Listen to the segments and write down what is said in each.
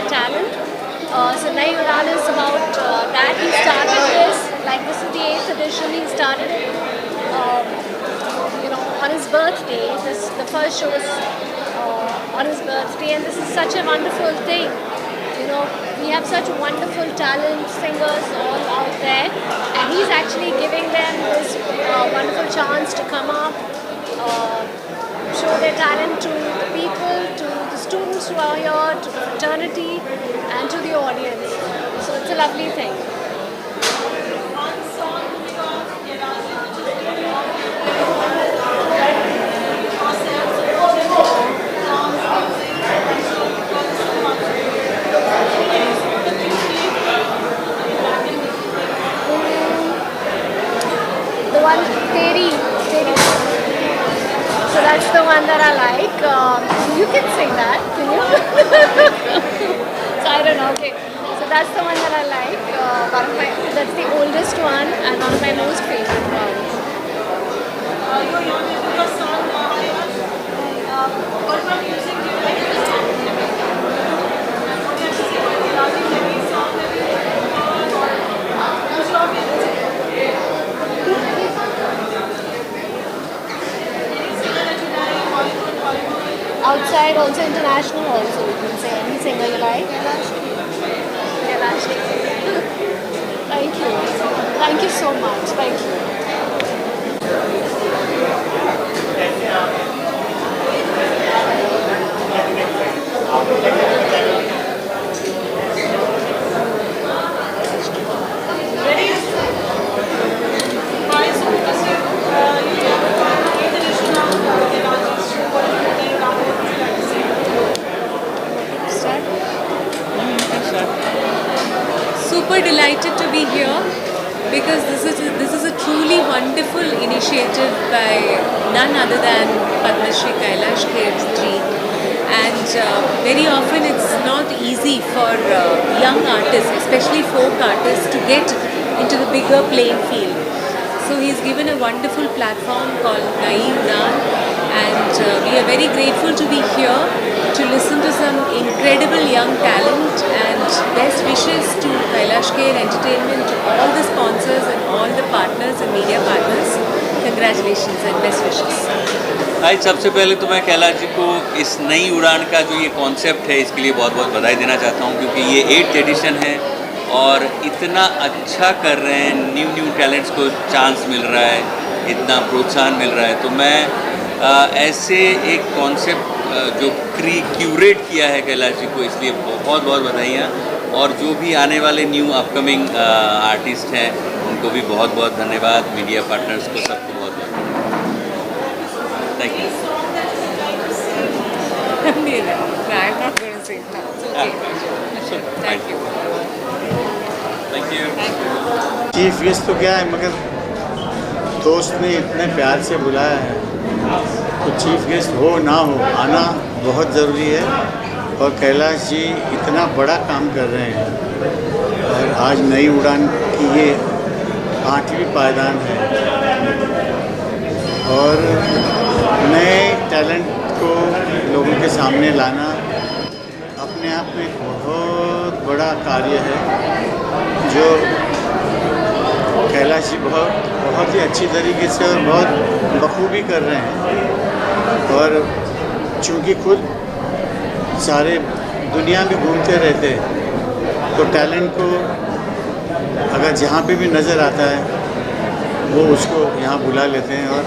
their talent. So Nai Udan is about that. He started this, like this is the 8th edition. He started it, on his birthday. The first show was on his birthday, and this is such a wonderful thing. We have such wonderful talent singers all out there, and he's actually giving them this wonderful chance to come up, show their talent to the people, to the students who are here, to the fraternity, and to the audience. So it's a lovely thing. The one, Teri. So that's the one that I like. You can sing that, can you? So I don't know. Okay. So that's the one that I like. That's the oldest one and one of my most favorite ones. Your song, what about music do you like? What do you have to say about the Raji Levy song that you heard, or who's your favorite singer? Any singer that you like, Hollywood, Hollywood? Outside, also international, also you can say any singer you like. Kailash. Thank you. Thank you so much. Thank you. Ready? Hi, so this is you have 8th edition of the Raji's show. What do you think about it? What would you like to say? Super delighted to be here because this is a truly wonderful initiative by none other than Padma Shri Kailash Kher-ji, and very often it's not easy for young artists, especially folk artists, to get into the bigger playing field. So he's given a wonderful platform called Nai Udan, and we are very grateful to be here to listen to some incredible young talent, and best wishes to Kailash Kher Entertainment, to all the sponsors and all the partners and media partners. Congratulations and best wishes. आज सबसे पहले तो मैं कैलाश जी को इस नई उड़ान का जो ये कॉन्सेप्ट है इसके लिए बहुत बहुत बधाई देना चाहता हूँ, क्योंकि ये 8th एडिशन है और इतना अच्छा कर रहे हैं, न्यू टैलेंट्स को चांस मिल रहा है, इतना प्रोत्साहन मिल रहा है। तो मैं ऐसे एक कॉन्सेप्ट जो क्यूरेट किया है कैलाश जी को, इसलिए बहुत बहुत बधाइयाँ, और जो भी आने वाले न्यू अपकमिंग आर्टिस्ट हैं उनको भी बहुत बहुत धन्यवाद, मीडिया पार्टनर्स को, सबको बहुत बहुत thank you. I'm not going to sing now. It's okay. Thank you. Thank you. Chief guest तो क्या है, मगर दोस्त ने इतने प्यार से बुलाया है तो चीफ गेस्ट हो ना हो आना बहुत ज़रूरी है। और कैलाश जी इतना बड़ा काम कर रहे हैं और आज नई उड़ान की ये 8वीं पायदान है और नए टैलेंट को लोगों के सामने लाना अपने आप में एक बहुत बड़ा कार्य है, जो कैलाश जी बहुत ही अच्छी तरीके से और बहुत बखूबी कर रहे हैं। और चूँकि खुद सारे दुनिया में घूमते रहते हैं तो टैलेंट को अगर जहाँ पे भी नज़र आता है वो उसको यहाँ बुला लेते हैं और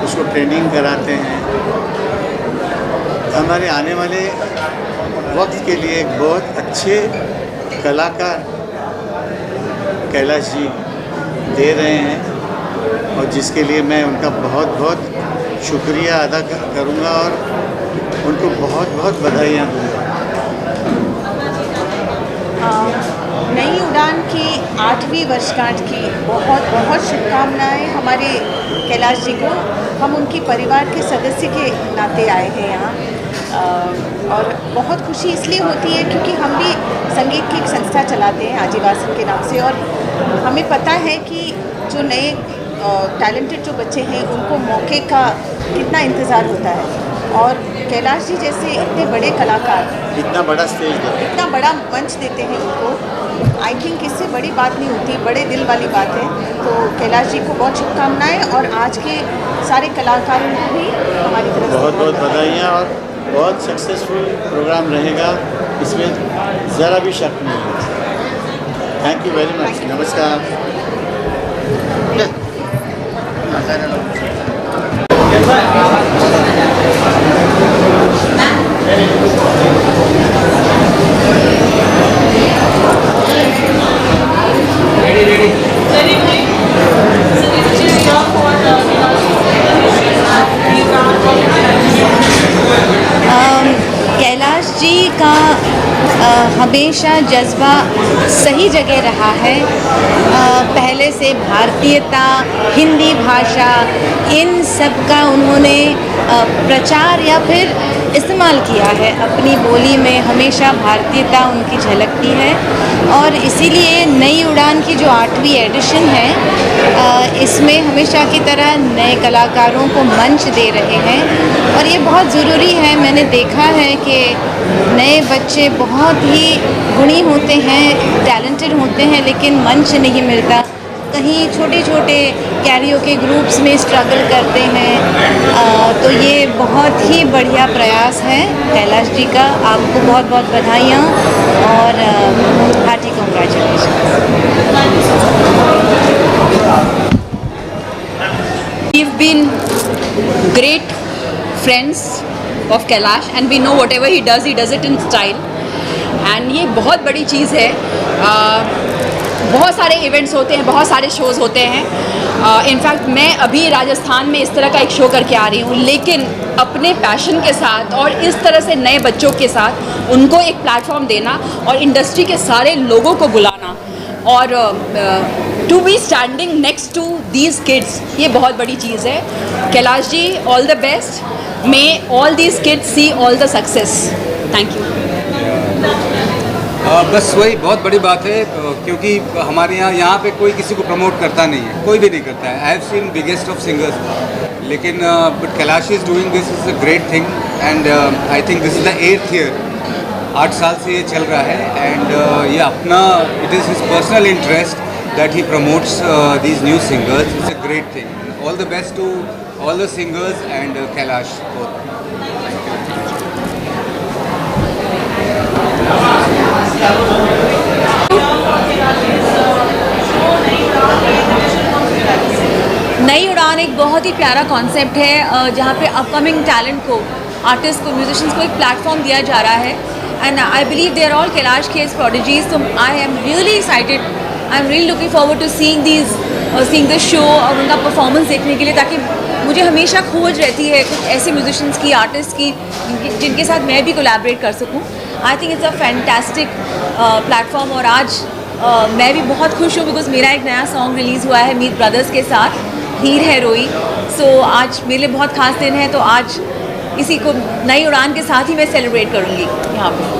उसको ट्रेनिंग कराते हैं। हमारे आने वाले वक्त के लिए एक बहुत अच्छे कलाकार कैलाश जी दे रहे हैं और जिसके लिए मैं उनका बहुत बहुत शुक्रिया अदा करूँगा और उनको बहुत बहुत बधाइयाँ दूँगा। नई उड़ान की 8वीं वर्षगांठ की बहुत बहुत शुभकामनाएं हमारे कैलाश जी को। हम उनके परिवार के सदस्य के नाते आए हैं यहाँ और बहुत खुशी इसलिए होती है क्योंकि हम भी संगीत की एक संस्था चलाते हैं आजीवासन के नाम से, और हमें पता है कि जो नए टैलेंटेड जो बच्चे हैं उनको मौके का कितना इंतज़ार होता है। और कैलाश जी जैसे इतने बड़े कलाकार इतना बड़ा स्टेज देते हैं। इतना बड़ा मंच देते हैं उनको, आई थिंक इससे बड़ी बात नहीं होती, बड़े दिल वाली बात है। तो कैलाश जी को बहुत शुभकामनाएं और आज के सारे कलाकारों को भी हमारी तरफ से बहुत बहुत बधाइयाँ और बहुत सक्सेसफुल प्रोग्राम रहेगा, इसमें ज़रा भी शक नहीं है। Thank you very much. नमस्कार। कैलाश जी का हमेशा जज्बा सही जगह रहा है। पहले से भारतीयता, हिंदी भाषा, इन सब का उन्होंने प्रचार या फिर इस्तेमाल किया है अपनी बोली में। हमेशा भारतीयता उनकी झलकती है और इसीलिए नई उड़ान की जो 8वीं एडिशन है, इसमें हमेशा की तरह नए कलाकारों को मंच दे रहे हैं और ये बहुत ज़रूरी है। मैंने देखा है कि नए बच्चे बहुत ही गुणी होते हैं, टैलेंटेड होते हैं, लेकिन मंच नहीं मिलता। कहीं छोटे छोटे कैरियोके ग्रुप्स में स्ट्रगल करते हैं। तो ये बहुत ही बढ़िया प्रयास है कैलाश जी का। आपको बहुत बहुत बधाइयाँ और hearty congratulation. We've been great friends of Kailash and we know whatever he does it in style. And ये बहुत बड़ी चीज़ है। बहुत सारे इवेंट्स होते हैं, बहुत सारे शोज़ होते हैं। इनफैक्ट मैं अभी राजस्थान में इस तरह का एक शो करके आ रही हूँ, लेकिन अपने पैशन के साथ और इस तरह से नए बच्चों के साथ उनको एक प्लेटफॉर्म देना और इंडस्ट्री के सारे लोगों को बुलाना और to be standing next to these kids, ये बहुत बड़ी चीज़ है। Kailash ji, all the best, may all these kids see all the success. Thank you. बस वही बहुत बड़ी बात है, क्योंकि हमारे यहाँ पे कोई किसी को प्रमोट करता नहीं है, कोई भी नहीं करता है। I have seen biggest of singers, लेकिन but Kailash is doing this is a great thing and I think this is the 8th year. 8 साल से ये चल रहा है एंड ये अपना it is his personal interest that he promotes these new singers. It's a great thing. All the best to all the singers and Kailash both. नई उड़ान एक बहुत ही प्यारा कॉन्सेप्ट है जहाँ पे अपकमिंग टैलेंट को, आर्टिस्ट को, म्यूजिशियंस को एक प्लेटफॉर्म दिया जा रहा है and I believe they are all Kailash खेज प्रोडिजीज। तो I am really excited, I am really looking forward to seeing this show और उनका परफॉर्मेंस देखने के लिए, ताकि मुझे हमेशा खोज रहती है कुछ ऐसे म्यूजिशियंस की, आर्टिस्ट की जिनके साथ मैं भी कोलैबोरेट कर सकूँ। आई think it's a fantastic platform और आज मैं भी बहुत खुश हूँ बिकॉज मेरा एक नया सॉन्ग रिलीज़ हुआ है मीत ब्रदर्स के साथ, हीर है रोई। सो आज मेरे लिए बहुत ख़ास दिन है, तो आज इसी को नई उड़ान के साथ ही मैं सेलिब्रेट करूँगी यहाँ पे।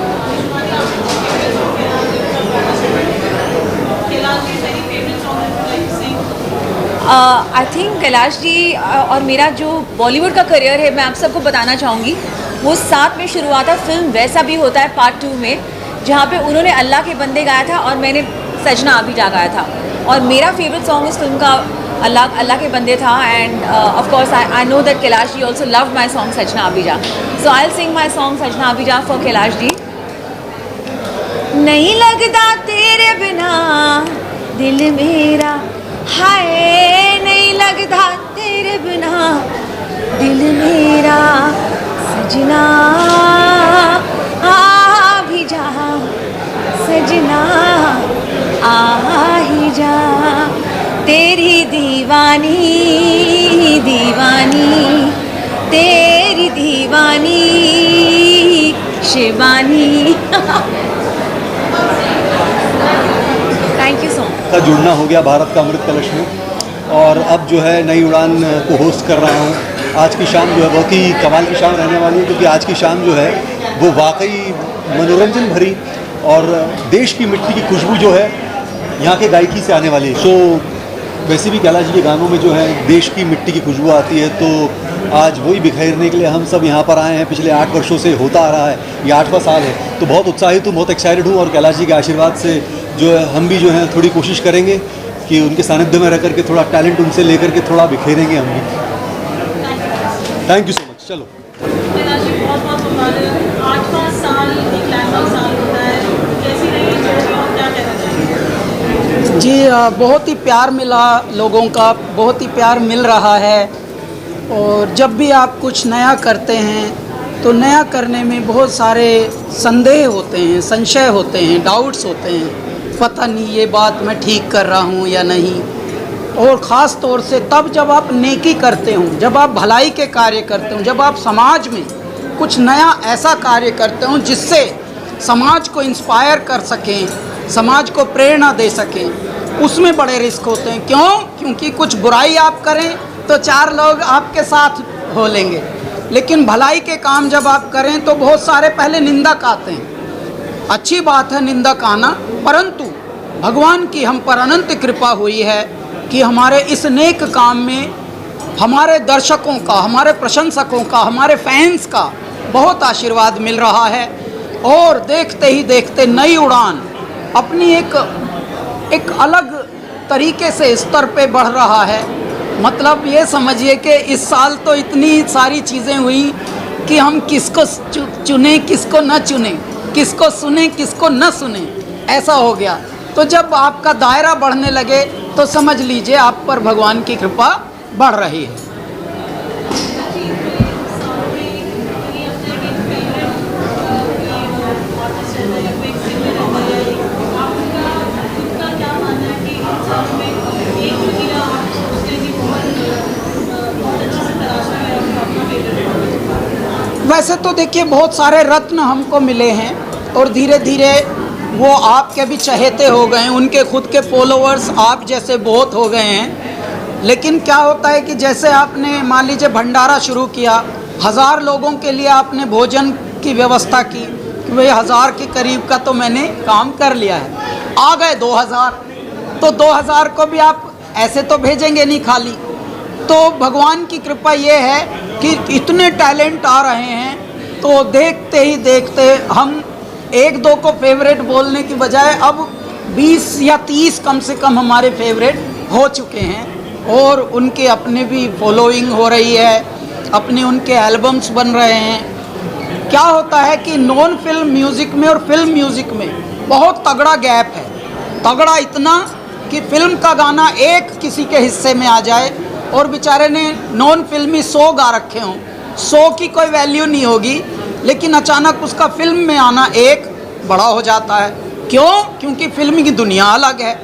आई थिंक कैलाश जी और मेरा जो बॉलीवुड का करियर है, मैं आप सबको बताना चाहूँगी, वो साथ में शुरू हुआ था फिल्म वैसा भी होता है पार्ट 2 में, जहाँ पे उन्होंने अल्लाह के बंदे गाया था और मैंने सजना अभिजा गाया था। और मेरा फेवरेट सॉन्ग इस फिल्म का अल्लाह के बंदे था and of course I know that Kailash ji also love my song सजना अभिजा। सो I will sing my song सजना अभिजा फॉर कैलाश जी। नहीं लगता तेरे बिना दिल मेरा, हाय नहीं लगता तेरे बिना दिल मेरा, सजना आ भी जा, सजना आ ही जा, तेरी दीवानी दीवानी, तेरी दीवानी शिवानी। Thank you so much. का जुड़ना हो गया भारत का अमृत कलश में और अब जो है नई उड़ान को होस्ट कर रहा हूँ। आज की शाम जो है बहुत ही कमाल की शाम रहने वाली है, क्योंकि आज की शाम जो है वो वाकई मनोरंजन भरी और देश की मिट्टी की खुशबू जो है यहाँ के गायकी से आने वाली है। सो वैसे भी कैलाश जी के गानों में जो है देश की मिट्टी की खुशबू आती है, तो आज वही बिखेरने के लिए हम सब यहाँ पर आए हैं। पिछले 8 वर्षों से होता आ रहा है, ये 8वां साल है, तो बहुत उत्साहित हूँ, बहुत एक्साइटेड हूँ। और कैलाश जी के आशीर्वाद से जो है हम भी जो है थोड़ी कोशिश करेंगे कि उनके सानिध्य में रह करके थोड़ा टैलेंट उनसे लेकर के थोड़ा बिखेरेंगे हम भी। Thank you so much. चलो कैलाश जी, बहुत बहुत मुबारक। 8वां साल एक लैंडमार्क साल होता है, कैसी रही जर्नी और क्या कहना चाहिए? जी बहुत ही प्यार मिला लोगों का, बहुत ही प्यार मिल रहा है। और जब भी आप कुछ नया करते हैं तो नया करने में बहुत सारे संदेह होते हैं, संशय होते हैं, डाउट्स होते हैं, पता नहीं ये बात मैं ठीक कर रहा हूँ या नहीं। और ख़ास तौर से तब जब आप नेकी करते हो, जब आप भलाई के कार्य करते हो, जब आप समाज में कुछ नया ऐसा कार्य करते हो जिससे समाज को इंस्पायर कर सकें, समाज को प्रेरणा दे सकें, उसमें बड़े रिस्क होते हैं। क्यों? क्योंकि कुछ बुराई आप करें तो 4 लोग आपके साथ हो लेंगे, लेकिन भलाई के काम जब आप करें तो बहुत सारे पहले निंदक आते हैं। अच्छी बात है निंदक आना, परंतु भगवान की हम पर अनंत कृपा हुई है कि हमारे इस नेक काम में हमारे दर्शकों का, हमारे प्रशंसकों का, हमारे फैंस का बहुत आशीर्वाद मिल रहा है। और देखते ही देखते नई उड़ान अपनी एक अलग तरीके से स्तर पे बढ़ रहा है। मतलब ये समझिए कि इस साल तो इतनी सारी चीज़ें हुई कि हम किसको चुने, किसको न चुने, किसको सुने, किसको न सुने, ऐसा हो गया। तो जब आपका दायरा बढ़ने लगे तो समझ लीजिए आप पर भगवान की कृपा बढ़ रही है। वैसे तो देखिए बहुत सारे रत्न हमको मिले हैं और धीरे धीरे वो आपके भी चहेते हो गए हैं, उनके खुद के फॉलोअर्स आप जैसे बहुत हो गए हैं। लेकिन क्या होता है कि जैसे आपने मान लीजिए भंडारा शुरू किया, 1000 लोगों के लिए आपने भोजन की व्यवस्था की, कि भाई 1000 के करीब का तो मैंने काम कर लिया है, आ गए 2000, तो 2000 को भी आप ऐसे तो भेजेंगे नहीं खाली। तो भगवान की कृपा ये है कि इतने टैलेंट आ रहे हैं, तो देखते ही देखते हम 1-2 को फेवरेट बोलने की बजाय अब 20 या 30 कम से कम हमारे फेवरेट हो चुके हैं। और उनके अपने भी फॉलोइंग हो रही है, अपने उनके एल्बम्स बन रहे हैं। क्या होता है कि नॉन फिल्म म्यूज़िक में और फिल्म म्यूज़िक में बहुत तगड़ा गैप है, तगड़ा इतना कि फिल्म का गाना एक किसी के हिस्से में आ जाए और बेचारे ने नॉन फिल्मी 100 गा रखे हों, 100 की कोई वैल्यू नहीं होगी, लेकिन अचानक उसका फिल्म में आना एक बड़ा हो जाता है। क्यों? क्योंकि फिल्म की दुनिया अलग है।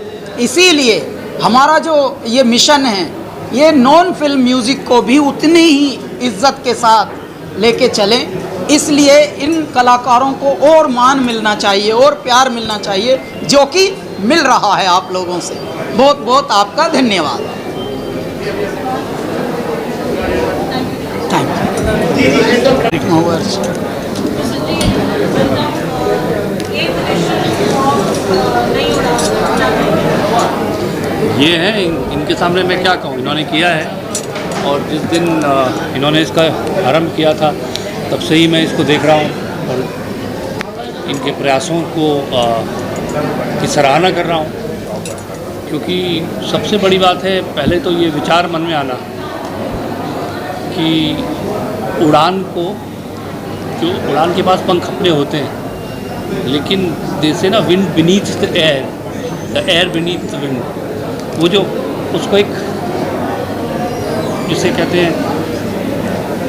इसीलिए हमारा जो ये मिशन है, ये नॉन फिल्म म्यूज़िक को भी उतनी ही इज्जत के साथ लेके चलें। इसलिए इन कलाकारों को और मान मिलना चाहिए और प्यार मिलना चाहिए, जो कि मिल रहा है आप लोगों से। बहुत बहुत आपका धन्यवाद। ये है इनके सामने मैं क्या कहूँ, इन्होंने किया है। और जिस दिन इन्होंने इसका आरंभ किया था तब से ही मैं इसको देख रहा हूँ और इनके प्रयासों को की सराहना कर रहा हूँ। क्योंकि सबसे बड़ी बात है, पहले तो ये विचार मन में आना कि उड़ान को, जो उड़ान के पास पंख अपने होते हैं, लेकिन जैसे ना wind beneath the air beneath the wind, वो जो उसको एक जिसे कहते हैं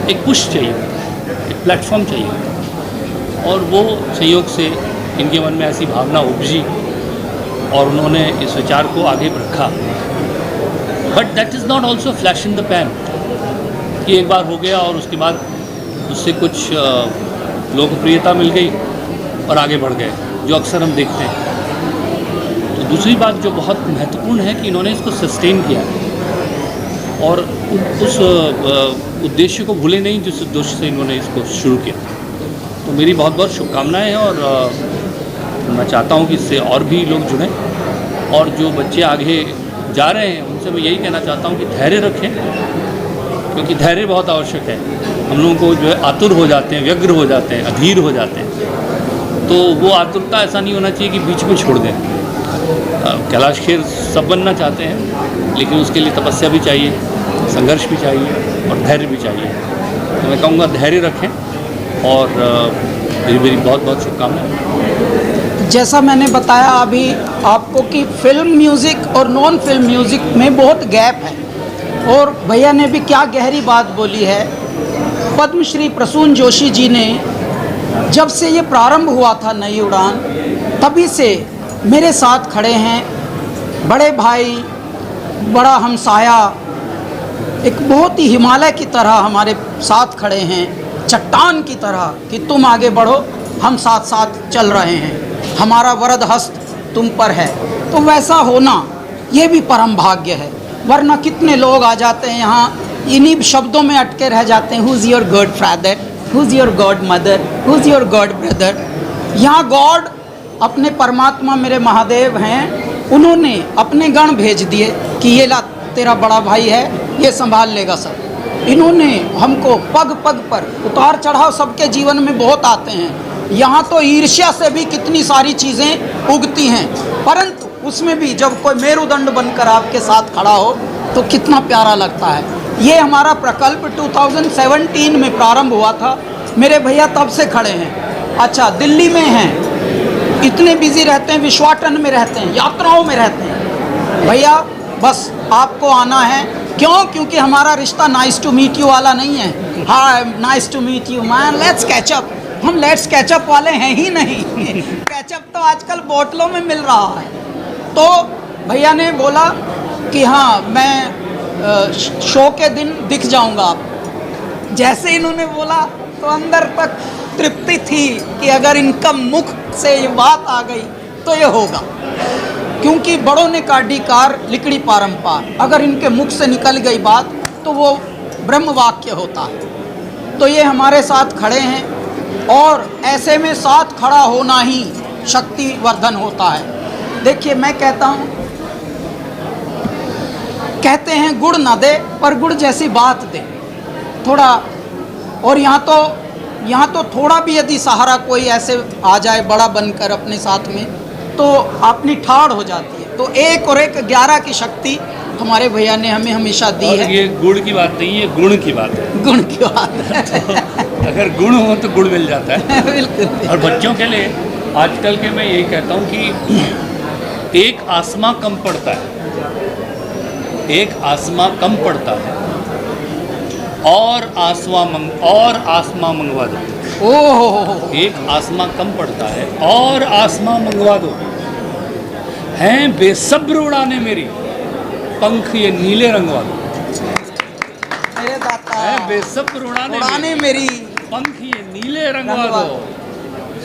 एक पुश चाहिए, एक प्लेटफॉर्म चाहिए। और वो संयोग से इनके मन में ऐसी भावना उपजी और उन्होंने इस विचार को आगे रखा। But that is not also flash in the pan कि एक बार हो गया और उसके बाद उससे कुछ लोकप्रियता मिल गई और आगे बढ़ गए, जो अक्सर हम देखते हैं। तो दूसरी बात जो बहुत महत्वपूर्ण है कि इन्होंने इसको सस्टेन किया और उस उद्देश्य को भूले नहीं जिस उद्देश्य से इन्होंने इसको शुरू किया। तो मेरी बहुत बहुत शुभकामनाएं हैं और मैं चाहता हूं कि इससे और भी लोग जुड़ें और जो बच्चे आगे जा रहे हैं उनसे मैं यही कहना चाहता हूँ कि धैर्य रखें, क्योंकि धैर्य बहुत आवश्यक है। हम लोगों को जो है आतुर हो जाते हैं, व्यग्र हो जाते हैं, अधीर हो जाते हैं, तो वो आतुरता ऐसा नहीं होना चाहिए कि बीच में छोड़ दें। कैलाश खेर सब बनना चाहते हैं, लेकिन उसके लिए तपस्या भी चाहिए, संघर्ष भी चाहिए और धैर्य भी चाहिए। तो मैं कहूँगा धैर्य रखें और मेरी बहुत बहुत शुभकामनाएं। जैसा मैंने बताया अभी आपको कि फिल्म म्यूज़िक और नॉन फिल्म म्यूज़िक में बहुत गैप है, और भैया ने भी क्या गहरी बात बोली है। पद्मश्री प्रसून जोशी जी ने जब से ये प्रारंभ हुआ था नई उड़ान, तभी से मेरे साथ खड़े हैं, बड़े भाई, बड़ा हमसाया, एक बहुत ही हिमालय की तरह हमारे साथ खड़े हैं, चट्टान की तरह कि तुम आगे बढ़ो, हम साथ साथ चल रहे हैं, हमारा वरद हस्त तुम पर है। तो वैसा होना ये भी परम भाग्य है, वरना कितने लोग आ जाते हैं यहाँ, इन्हीं शब्दों में अटके रह जाते हैं, who is your God father, who is your God mother, who is your God brother. यहाँ गॉड अपने परमात्मा मेरे महादेव हैं, उन्होंने अपने गण भेज दिए कि ये ला तेरा बड़ा भाई है, ये संभाल लेगा सब। इन्होंने हमको पग पग पर उतार चढ़ाव सबके जीवन में बहुत आते हैं। यहाँ तो ईर्ष्या से भी कितनी सारी चीज़ें उगती हैं, परंतु उसमें भी जब कोई मेरुदंड बनकर आपके साथ खड़ा हो तो कितना प्यारा लगता है। ये हमारा प्रकल्प 2017 में प्रारंभ हुआ था, मेरे भैया तब से खड़े हैं। अच्छा, दिल्ली में हैं, इतने बिजी रहते हैं, विश्वाटन में रहते हैं, यात्राओं में रहते हैं। भैया बस आपको आना है, क्यों? क्योंकि हमारा रिश्ता नाइस टू मीट यू वाला नहीं है। Hi nice to meet you man, let's catch up. हम लेट्स कैचअप वाले हैं ही नहीं। कैचअप तो आजकल बोतलों में मिल रहा है। तो भैया ने बोला कि हाँ मैं शो के दिन दिख जाऊंगा आप। जैसे इन्होंने बोला तो अंदर तक तृप्ति थी कि अगर इनका मुख से ये बात आ गई तो ये होगा, क्योंकि बड़ों ने काढ़ी कार लिकड़ी पारंपार, अगर इनके मुख से निकल गई बात तो वो ब्रह्म वाक्य होता है। तो ये हमारे साथ खड़े हैं, और ऐसे में साथ खड़ा होना ही शक्ति वर्धन होता है। देखिए मैं कहता हूँ, कहते हैं गुड़ ना दे पर गुड़ जैसी बात दे थोड़ा, और यहाँ तो थोड़ा भी यदि सहारा कोई ऐसे आ जाए बड़ा बनकर अपने साथ में, तो अपनी ठाड़ हो जाती है। तो 1 और 1 11 की शक्ति हमारे भैया ने हमें हमेशा दी है। ये गुड़ की बात नहीं है, गुण की बात है। गुण की बात है। तो अगर गुण हो तो गुड़ मिल जाता है। बिल्कुल। और बच्चों के लिए आजकल के मैं यही कहता हूँ कि एक आसमां कम पड़ता है, एक आसमां कम पड़ता है, और आसमां मंगवा दो। ओह, एक आसमां कम पड़ता है और आसमां मंगवा दो। हैं बेसब्र उड़ाने मेरी, पंख ये नीले रंगवा दो। मेरे दाता हैं बेसब्र उड़ाने मेरी, पंख ये नीले रंगवा दो।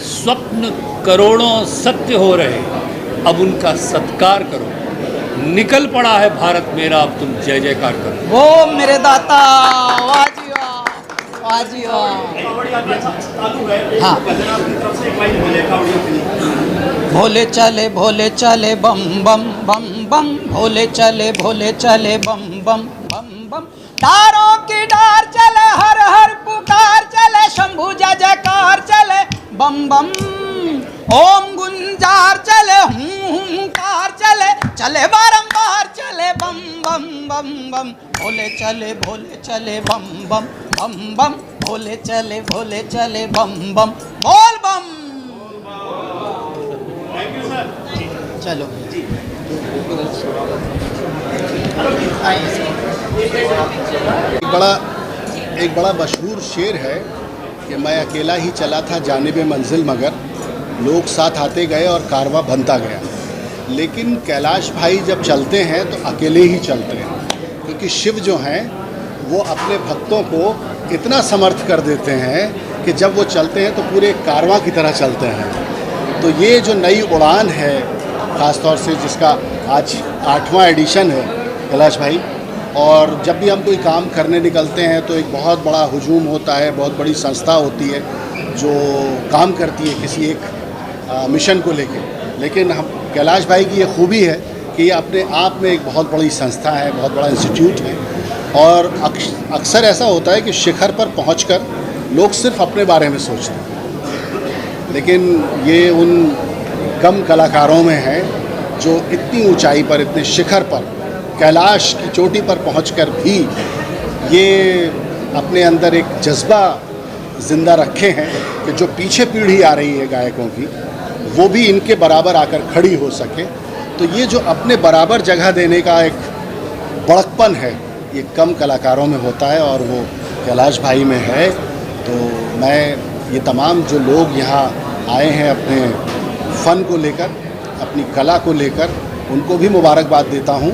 स्वप्न करोड़ों सत्य हो रहे, अब उनका सत्कार करो। निकल पड़ा है भारत मेरा, अब तुम जय जयकार करो। वो मेरे दाता, वाह जी वाह, वाह जी वाह। हाँ, भोले चले बम बम बम बम, भोले चले बम बम बम बम। डारों की डार चले, हर हर पुकार चले, शंभु जय जयकार चले बम बम। ओम गुंजार चले, हुंकार चले बारंबार चले बम बम बम बम। भोले चले बम बम बम बम, भोले चले बम बम, बोल बम। चलो एक बड़ा मशहूर शेर है कि मैं अकेला ही चला था जानिबे मंजिल, मगर लोग साथ आते गए और कारवां बनता गया। लेकिन कैलाश भाई जब चलते हैं तो अकेले ही चलते हैं, क्योंकि शिव जो हैं वो अपने भक्तों को इतना समर्थ कर देते हैं कि जब वो चलते हैं तो पूरे कारवां की तरह चलते हैं। तो ये जो नई उड़ान है, ख़ास तौर से जिसका आज 8वां एडिशन है कैलाश भाई, और जब भी हम कोई काम करने निकलते हैं तो एक बहुत बड़ा हुजूम होता है, बहुत बड़ी संस्था होती है जो काम करती है किसी एक मिशन को लेके। लेकिन हम कैलाश भाई की ये खूबी है कि ये अपने आप में एक बहुत बड़ी संस्था है, बहुत बड़ा इंस्टीट्यूट है। और अक्सर ऐसा होता है कि शिखर पर पहुंचकर लोग सिर्फ अपने बारे में सोचते हैं, लेकिन ये उन कम कलाकारों में है जो इतनी ऊंचाई पर, इतने शिखर पर, कैलाश की चोटी पर पहुंचकर भी ये अपने अंदर एक जज्बा ज़िंदा रखे हैं कि जो पीछे पीढ़ी आ रही है गायकों की, वो भी इनके बराबर आकर खड़ी हो सके। तो ये जो अपने बराबर जगह देने का एक बड़कपन है, ये कम कलाकारों में होता है और वो कैलाश भाई में है। तो मैं ये तमाम जो लोग यहाँ आए हैं अपने फ़न को लेकर, अपनी कला को लेकर, उनको भी मुबारकबाद देता हूँ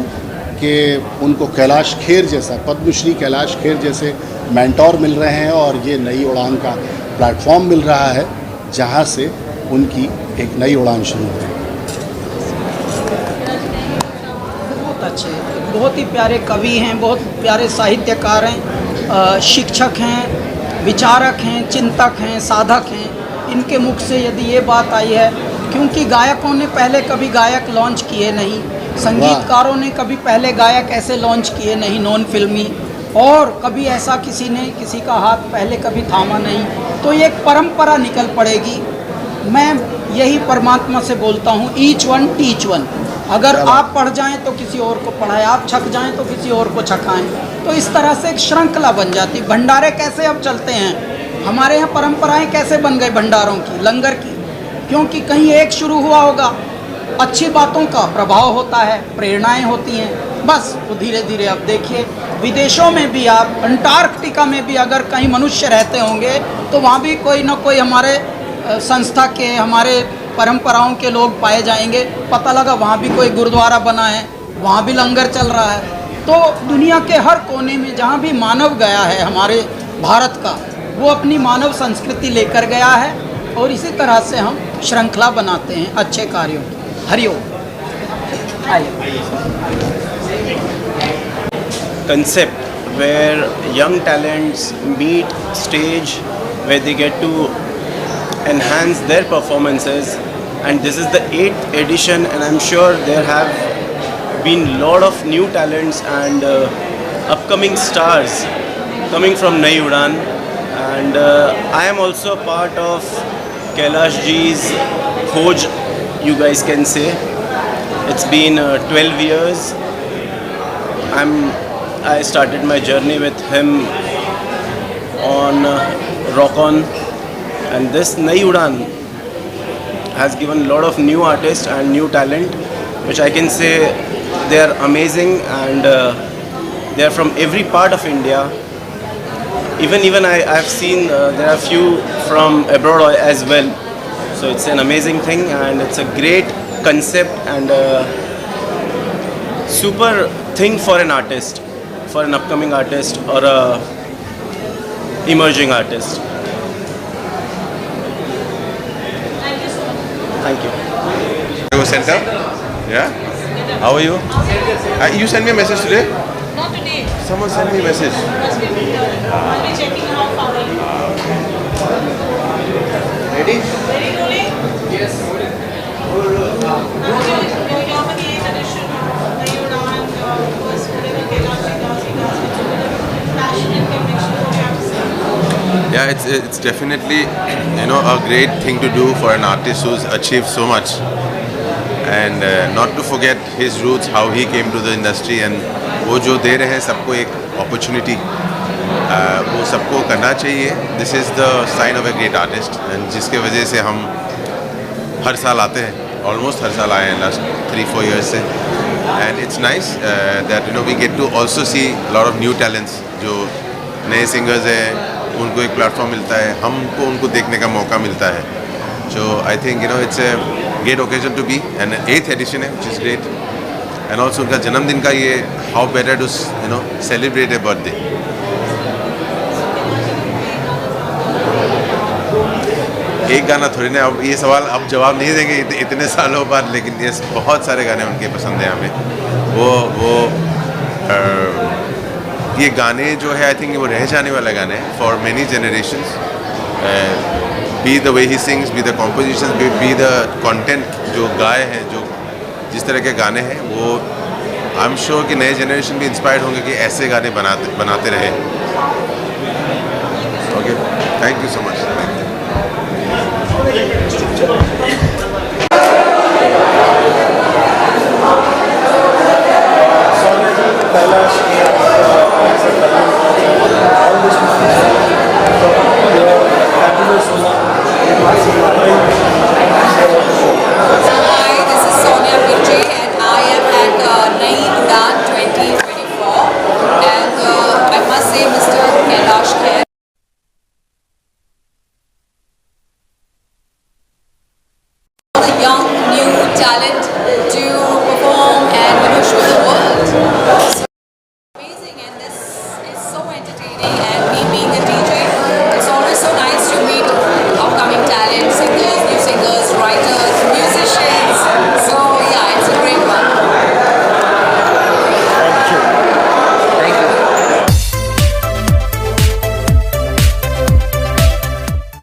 कि उनको कैलाश खेर जैसा, पद्मश्री कैलाश खेर जैसे मेंटोर मिल रहे हैं और ये नई उड़ान का प्लेटफॉर्म मिल रहा है जहाँ से उनकी एक नई उड़ान शुरू हो। बहुत अच्छे, बहुत ही प्यारे कवि हैं, बहुत प्यारे साहित्यकार हैं, शिक्षक हैं, विचारक हैं, चिंतक हैं, साधक हैं। इनके मुख से यदि ये बात आई है, क्योंकि गायकों ने पहले कभी गायक लॉन्च किए नहीं, संगीतकारों ने कभी पहले गायक ऐसे लॉन्च किए नहीं नॉन फिल्मी, और कभी ऐसा किसी ने किसी का हाथ पहले कभी थामा नहीं। तो ये एक परंपरा निकल पड़ेगी। मैं यही परमात्मा से बोलता हूँ, ईच वन टीच वन। अगर आप पढ़ जाएं तो किसी और को पढ़ाएं, आप छक जाएं तो किसी और को छकाएं। तो इस तरह से एक श्रृंखला बन जाती। भंडारे कैसे अब चलते हैं, हमारे यहाँ परंपराएं कैसे बन गई भंडारों की, लंगर की, क्योंकि कहीं एक शुरू हुआ होगा, अच्छी बातों का प्रभाव होता है, प्रेरणाएं होती हैं, बस वो धीरे धीरे। अब देखिए विदेशों में भी, आप अंटार्कटिका में भी अगर कहीं मनुष्य रहते होंगे तो वहाँ भी कोई ना कोई हमारे संस्था के, हमारे परंपराओं के लोग पाए जाएंगे। पता लगा वहाँ भी कोई गुरुद्वारा बना है, वहाँ भी लंगर चल रहा है। तो दुनिया के हर कोने में जहाँ भी मानव गया है हमारे भारत का, वो अपनी मानव संस्कृति लेकर गया है, और इसी तरह से हम श्रृंखला बनाते हैं अच्छे कार्यों की। Hariom. Concept where young talents meet stage where they get to enhance their performances, and this is the 8th edition, and I'm sure there have been lot of new talents and upcoming stars coming from Nai Udaan, and I am also part of Kailash ji's Khoj, you guys can say. It's been 12 years. I started my journey with him on Rock On, and this Nai Udaan has given a lot of new artists and new talent, which I can say they are amazing, and they are from every part of India. Even I've seen there are few from abroad as well. So it's an amazing thing, and it's a great concept and super thing for an artist, for an upcoming artist or a emerging artist. Thank you. Center? Yeah? How are you? You sent me a message today? Not today. Someone sent me a message. I'll be checking how far. Ready? Ready, rolling? Yes. यहाँ पर ये tradition Nai Udaan was whatever Kailash ji does, he does it with passion and conviction. What do you have to say? Yeah, it's definitely a great thing to do for an artist who's achieved so much, and not to forget his roots, how he came to the industry, and वो जो दे रहे हैं सबको एक opportunity, वो सबको करना चाहिए. This is the sign of a great artist, and जिसके वजह से हम हर साल आते हैं, ऑलमोस्ट हर साल आए हैं लास्ट 3-4 years से, and it's nice that we get to also see lot of new talents. जो नए सिंगर्स हैं उनको एक प्लेटफॉर्म मिलता है, हमको उनको देखने का मौका मिलता है. So I think it's a great occasion to be, and 8th edition है which is great, and also उनका जन्मदिन का ये how better to celebrate a birthday. एक गाना थोड़ी ना, अब ये सवाल अब जवाब नहीं देंगे इतने सालों बाद, लेकिन ये बहुत सारे गाने उनके पसंद हैं हमें. वो ये गाने जो है आई थिंक वो रह जाने वाला गाने हैं for many generations. Be the way he sings, be the compositions, be the content जो गाए हैं, जो जिस जिस तरह के गाने हैं वो आई एम श्योर कि नए जनरेशन भी इंस्पायर्ड होंगे कि ऐसे गाने बनाते रहे. Okay, thank you so much. Young, new talent to perform and show them